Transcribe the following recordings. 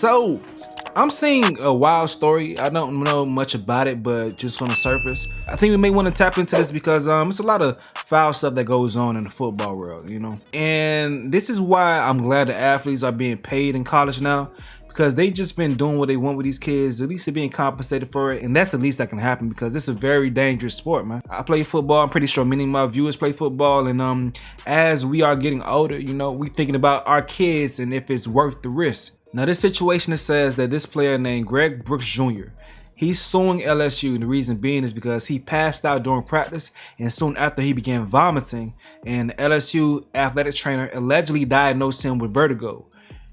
So, I'm seeing a wild story. I don't know much about it, but just on the surface, I think we may want to tap into this because it's a lot of foul stuff that goes on in the football world, you know? And this is why I'm glad the athletes are being paid in college now, because they just been doing what they want with these kids. At least they're being compensated for it, and that's the least that can happen because it's a very dangerous sport, man. I play football. I'm pretty sure many of my viewers play football, and as we are getting older, you know, we thinking about our kids and if it's worth the risk. Now, this situation says that this player named Greg Brooks Jr., he's suing LSU, and the reason being is because he passed out during practice, and soon after he began vomiting, and the LSU athletic trainer allegedly diagnosed him with vertigo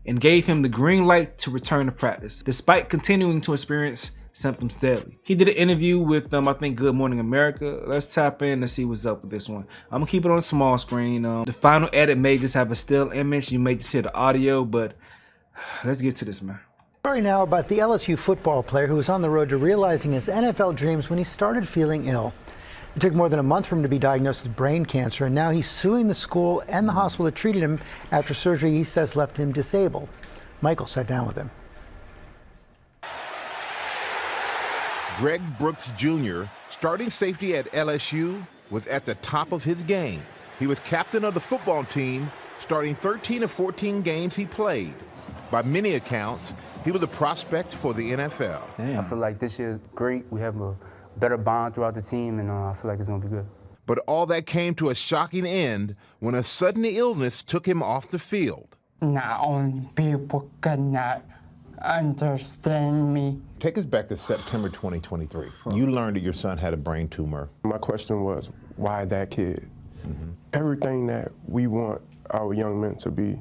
and gave him the green light to return to practice, despite continuing to experience symptoms daily. He did an interview with I think Good Morning America. Let's tap in and see what's up with this one. I'm gonna keep it on a small screen. The final edit may just have a still image. You may just hear the audio, but let's get to this, man. Story now about the LSU football player who was on the road to realizing his NFL dreams when he started feeling ill. It took more than a month for him to be diagnosed with brain cancer, and now he's suing the school and the hospital that treated him after surgery he says left him disabled. Michael sat down with him. Greg Brooks Jr., starting safety at LSU, was at the top of his game. He was captain of the football team, starting 13 of 14 games he played. By many accounts, he was a prospect for the NFL. Damn. I feel like this year is great. We have a better bond throughout the team, and I feel like it's going to be good. But all that came to a shocking end when a sudden illness took him off the field. Not only people could not understand me. Take us back to September 2023. You learned that your son had a brain tumor. My question was, why that kid? Everything that we want our young men to be,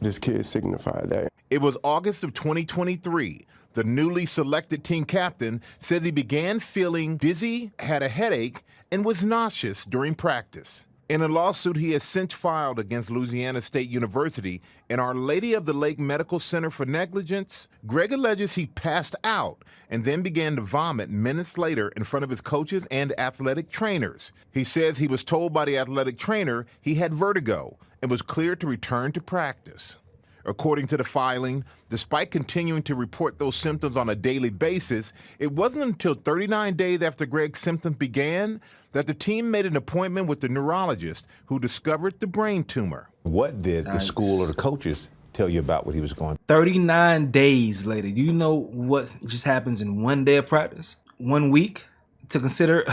this kid signified that. It was August of 2023. The newly selected team captain said he began feeling dizzy, had a headache, and was nauseous during practice. In a lawsuit he has since filed against Louisiana State University and Our Lady of the Lake Medical Center for negligence, Greg alleges he passed out and then began to vomit minutes later in front of his coaches and athletic trainers. He says he was told by the athletic trainer he had vertigo and was cleared to return to practice. According to the filing, despite continuing to report those symptoms on a daily basis, it wasn't until 39 days after Greg's symptoms began that the team made an appointment with the neurologist who discovered the brain tumor. What did the school or the coaches tell you about what he was going through? 39 days later, do you know what just happens in one day of practice? 1 week? To consider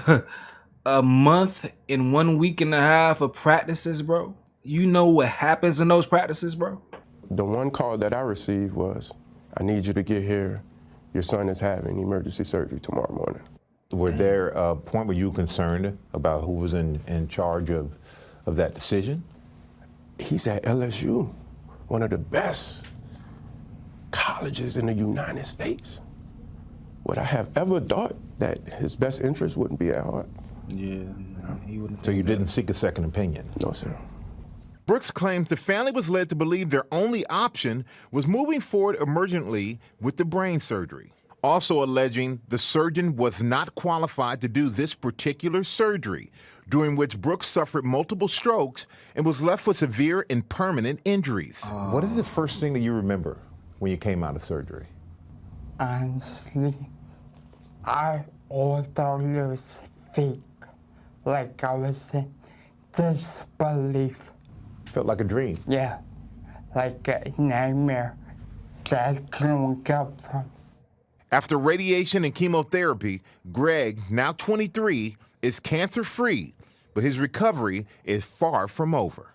a month and 1 week and a half of practices, bro? You know what happens in those practices, bro? The one call that I received was, I need you to get here. Your son is having emergency surgery tomorrow morning. Were there a point where you were concerned about who was in charge of that decision? He's at LSU, one of the best colleges in the United States. Would I have ever thought that his best interest wouldn't be at heart? Yeah, he wouldn't. So you didn't seek a second opinion? No, sir. Brooks claims the family was led to believe their only option was moving forward emergently with the brain surgery, also alleging the surgeon was not qualified to do this particular surgery, during which Brooks suffered multiple strokes and was left with severe and permanent injuries. What is the first thing that you remember when you came out of surgery? Honestly, I all thought it was fake, like I was in disbelief. Felt like a dream. Yeah, like a nightmare that I couldn't wake up from. After radiation and chemotherapy, Greg, now 23, is cancer-free, but his recovery is far from over.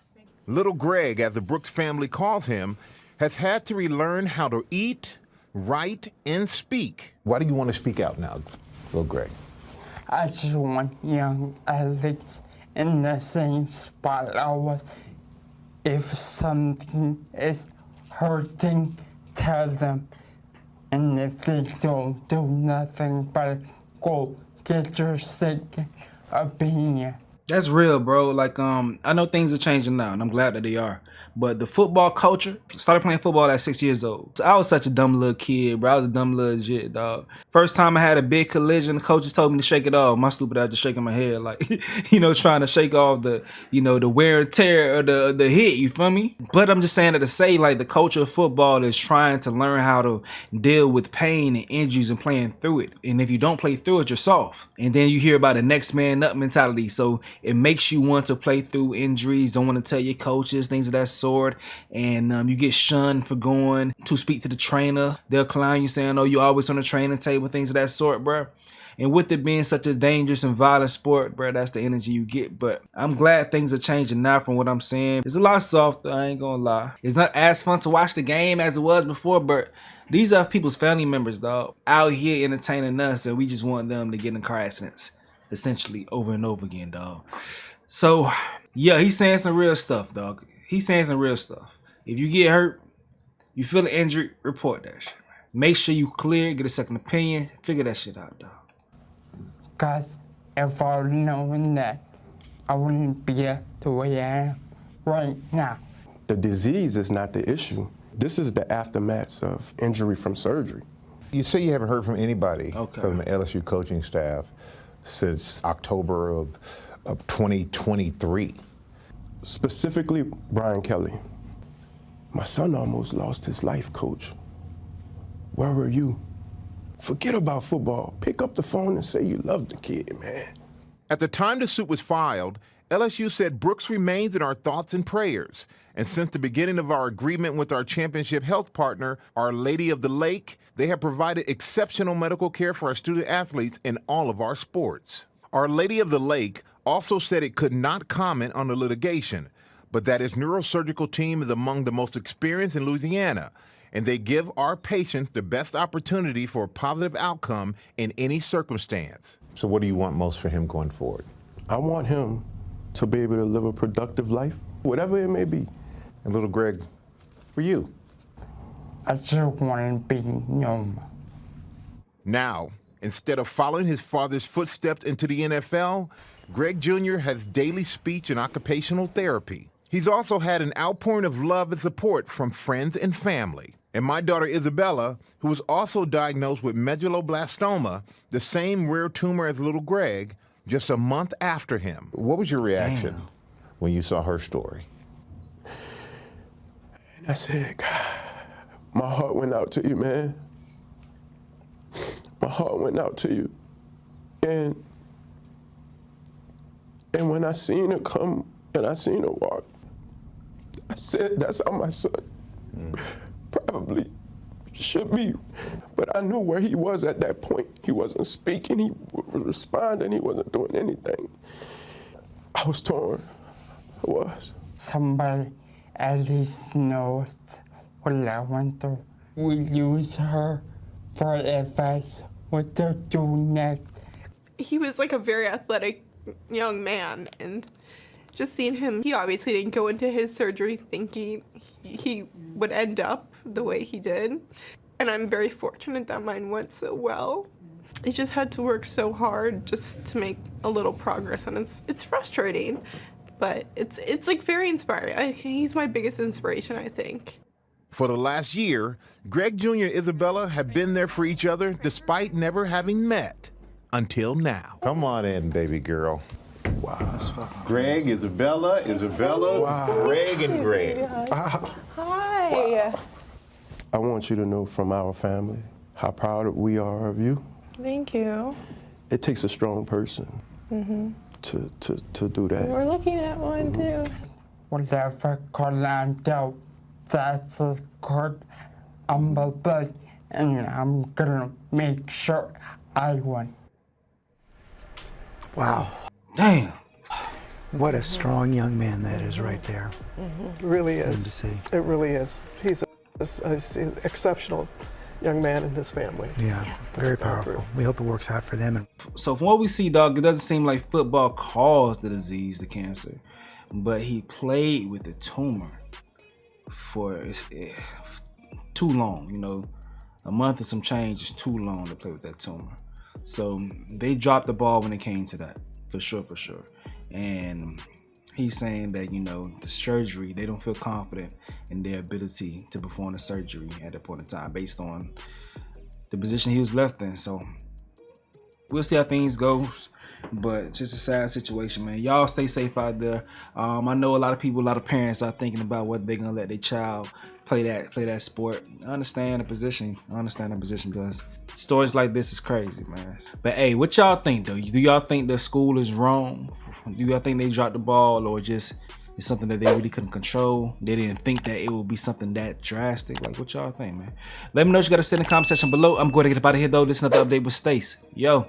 Little Greg, as the Brooks family calls him, has had to relearn how to eat, write, and speak. Why do you want to speak out now, little Greg? I just want young athletes in the same spot I was. If something is hurting, tell them. And if they don't do nothing but go get your second opinion. That's real, bro. Like, I know things are changing now, and I'm glad that they are. But the football culture, started playing football at 6 years old. So I was such a dumb little kid, bro. I was a dumb little jit, dog. First time I had a big collision, the coaches told me to shake it off. My stupid ass just shaking my head, like, you know, trying to shake off the, you know, the wear and tear of the hit, you feel me? But I'm just saying that to say, like, the culture of football is trying to learn how to deal with pain and injuries and playing through it. And if you don't play through it, you're soft. And then you hear about the next man up mentality. So it makes you want to play through injuries, don't want to tell your coaches, things of that sort. And you get shunned for going to speak to the trainer. They'll clown you saying, oh, you always on the training table, things of that sort, bro. And with it being such a dangerous and violent sport, bro, that's the energy you get. But I'm glad things are changing now from what I'm seeing. It's a lot softer, I ain't gonna lie. It's not as fun to watch the game as it was before, but these are people's family members, dog, out here entertaining us, and we just want them to get in car accidents, essentially, over and over again, dog. So, yeah, he's saying some real stuff, dog. He's saying some real stuff. If you get hurt, you feel an injury, report that shit. Make sure you clear, get a second opinion, figure that shit out, dog. Because if I would known that, I wouldn't be the way I am right now. The disease is not the issue. This is the aftermath of injury from surgery. You say you haven't heard from anybody Okay. from the LSU coaching staff since October of 2023. Specifically, Brian Kelly. My son almost lost his life, coach. Where were you? Forget about football. Pick up the phone and say you love the kid, man. At the time the suit was filed, LSU said Brooks remains in our thoughts and prayers. And since the beginning of our agreement with our championship health partner, Our Lady of the Lake, they have provided exceptional medical care for our student athletes in all of our sports. Our Lady of the Lake also said it could not comment on the litigation, but that its neurosurgical team is among the most experienced in Louisiana, and they give our patients the best opportunity for a positive outcome in any circumstance. So what do you want most for him going forward? I want him to be able to live a productive life, whatever it may be. And little Greg, for you? I just want to be normal. Now, instead of following his father's footsteps into the NFL, Greg Jr. has daily speech and occupational therapy. He's also had an outpouring of love and support from friends and family. And my daughter Isabella, who was also diagnosed with medulloblastoma, the same rare tumor as little Greg, just a month after him. What was your reaction when you saw her story? And I said, God, my heart went out to you, man. My heart went out to you. And when I seen her come and I seen her walk, I said, that's how my son probably should be. But I knew where he was at that point. He wasn't speaking, he was responding, he wasn't doing anything. I was torn, I was. Somebody at least knows what I went through. We use her for advice, what to do next. He was like a very athletic young man, and just seeing him, he obviously didn't go into his surgery thinking he would end up the way he did. And I'm very fortunate that mine went so well. He just had to work so hard just to make a little progress, and it's frustrating, but it's like very inspiring. He's my biggest inspiration, I think. For the last year, Greg Jr. and Isabella have been there for each other despite never having met until now. Come on in, baby girl. Wow, that's fucking Greg, Isabella, Greg, and Greg. Hi. I want you to know from our family how proud we are of you. Thank you. It takes a strong person to do that. We're looking at one too. Whatever card I'm dealt, that's a card I'm gonna play, and I'm gonna make sure I win. Wow. damn. What a strong young man that is right there. It really is. Good to see. It really is. He's an exceptional young man in his family. Yeah, very powerful. We hope it works out for them. So from what we see, dog, it doesn't seem like football caused the disease, the cancer, but he played with the tumor for too long. You know, a month or some change is too long to play with that tumor. So they dropped the ball when it came to that, for sure. And he's saying that, you know, the surgery, they don't feel confident in their ability to perform the surgery at that point in time based on the position he was left in. So we'll see how things goes, but it's just a sad situation, man. Y'all stay safe out there. I know a lot of people, a lot of parents are thinking about whether they're gonna let their child play that sport. I understand the position. Because stories like this is crazy, man. But hey, what y'all think though? Do y'all think the school is wrong? Do y'all think they dropped the ball, or just it's something that they really couldn't control? They didn't think that it would be something that drastic. Like, what y'all think, man? Let me know what you got to say in the comment section below. I'm going to get up out of here though. This is another update with Stace. Yo.